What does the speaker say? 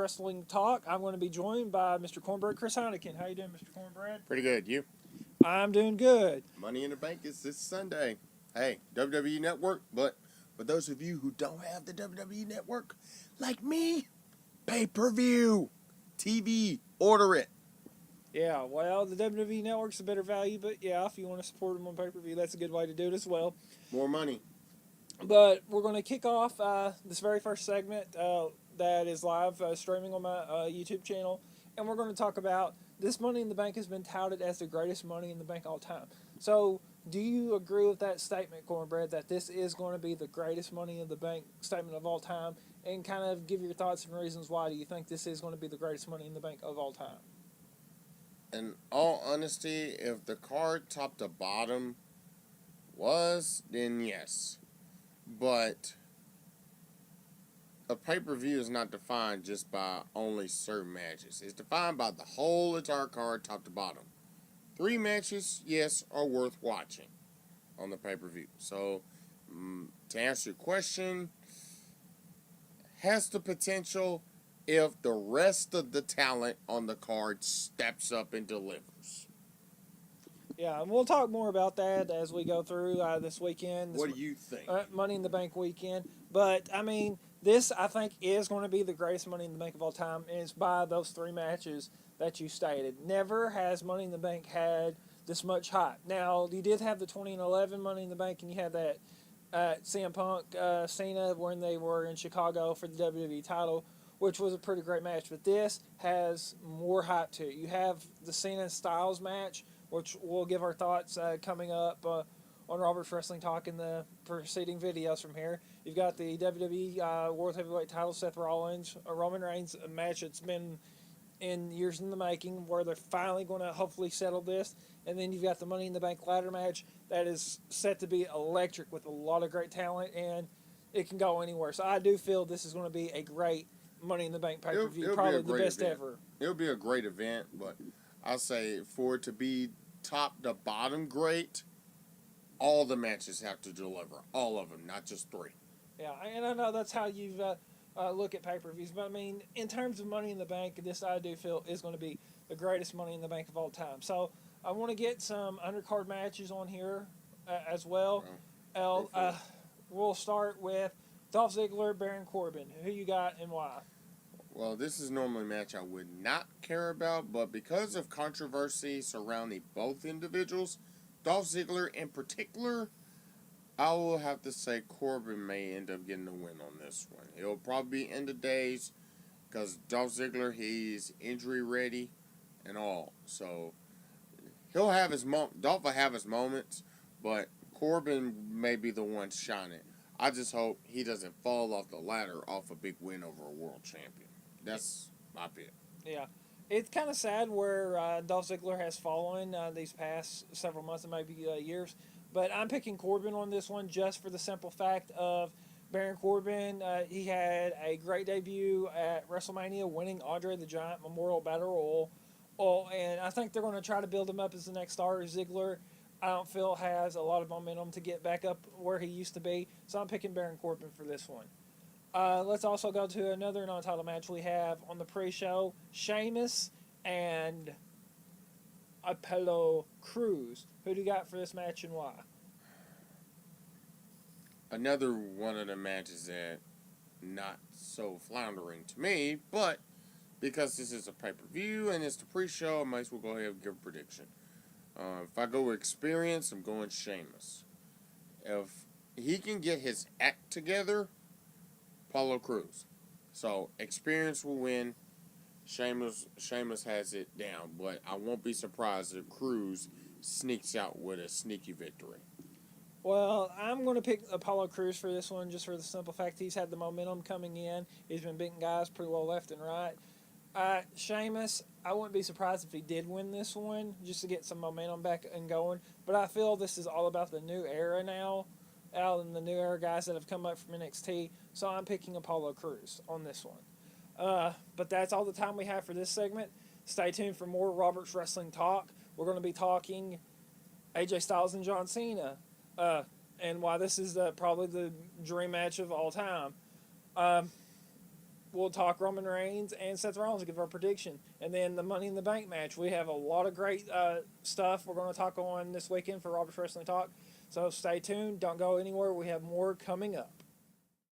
Rasslin Talk. I'm going to be joined by Mr. Cornbread, Chris Heineken. How you doing, Mr. Cornbread? Pretty good. You? I'm doing good. Money in the Bank is this Sunday. Hey, WWE Network, but for those of you who don't have the WWE Network, like me, pay-per-view, TV, order it. Yeah, well, the WWE Network's a better value, but yeah, if you want to support them on pay-per-view, that's a good way to do it as well. More money. But we're going to kick off this very first segment that is live streaming on my YouTube channel, and we're going to talk about this Money in the Bank has been touted as the greatest Money in the Bank all time. So, do you agree with that statement, Cornbread, that this is going to be the greatest Money in the Bank statement of all time? And kind of give your thoughts and reasons why do you think this is going to be the greatest Money in the Bank of all time? In all honesty, if the card top to bottom was, then yes. But a pay-per-view is not defined just by only certain matches. It's defined by the whole entire card, top to bottom. 3 matches, yes, are worth watching on the pay-per-view. So, to answer your question, has the potential if the rest of the talent on the card steps up and delivers. Yeah, and we'll talk more about that as we go through this weekend. What do you think? Money in the Bank weekend. But, I mean, this, I think, is going to be the greatest Money in the Bank of all time, and it's by those 3 matches that you stated. Never has Money in the Bank had this much hype. Now, you did have the 2011 Money in the Bank, and you had that CM Punk, Cena, when they were in Chicago for the WWE title, which was a pretty great match. But this has more hype to it. You have the Cena Styles match, which we'll give our thoughts coming up on Roberts Rasslin Talk in the preceding videos from here. You've got the WWE World Heavyweight title, Seth Rollins, Roman Reigns, a match that's been in years in the making, where they're finally going to hopefully settle this. And then you've got the Money in the Bank ladder match that is set to be electric with a lot of great talent, and it can go anywhere. So I do feel this is going to be a great Money in the Bank pay-per-view, probably the best ever. It'll be a great event, but I'll say for it to be top to bottom great, all the matches have to deliver. All of them, not just 3. Yeah, and I know that's how you look at pay-per-views, but I mean, in terms of Money in the Bank, this I do feel is going to be the greatest Money in the Bank of all time. So I want to get some undercard matches on here as well. We'll start with Dolph Ziggler, Baron Corbin. Who you got and why? Well, this is normally a match I would not care about, but because of controversy surrounding both individuals, Dolph Ziggler in particular, I will have to say Corbin may end up getting the win on this one. It'll probably be end of days because Dolph Ziggler, he's injury ready and all. So he'll have his Dolph will have his moments, but Corbin may be the one shining. I just hope he doesn't fall off the ladder off a big win over a world champion. That's my pick. Yeah. It's kind of sad where Dolph Ziggler has fallen these past several months and maybe years. But I'm picking Corbin on this one just for the simple fact of Baron Corbin. He had a great debut at WrestleMania, winning Andre the Giant Memorial Battle Royal. And I think they're going to try to build him up as the next star. Ziggler, I don't feel, has a lot of momentum to get back up where he used to be. So I'm picking Baron Corbin for this one. Let's also go to another non-title match we have on the pre-show. Sheamus and Apollo Crews. Who do you got for this match and why? Another one of the matches that not so floundering to me, but because this is a pay-per-view and it's the pre-show, I might as well go ahead and give a prediction. If I go with experience, I'm going Sheamus. If he can get his act together, Apollo Crews. So experience will win. Sheamus has it down, but I won't be surprised if Crews sneaks out with a sneaky victory. Well, I'm going to pick Apollo Crews for this one just for the simple fact he's had the momentum coming in. He's been beating guys pretty well left and right. Sheamus, I wouldn't be surprised if he did win this one just to get some momentum back and going. But I feel this is all about the new era now, Al, and the new era guys that have come up from NXT. So I'm picking Apollo Crews on this one. But that's all the time we have for this segment. Stay tuned for more Roberts Rasslin Talk. We're going to be talking AJ Styles and John Cena, and why this is probably the dream match of all time. we'll talk Roman Reigns and Seth Rollins and give our prediction. And then the Money in the Bank match. We have a lot of great stuff we're going to talk on this weekend for Roberts Rasslin Talk. So stay tuned. Don't go anywhere. We have more coming up.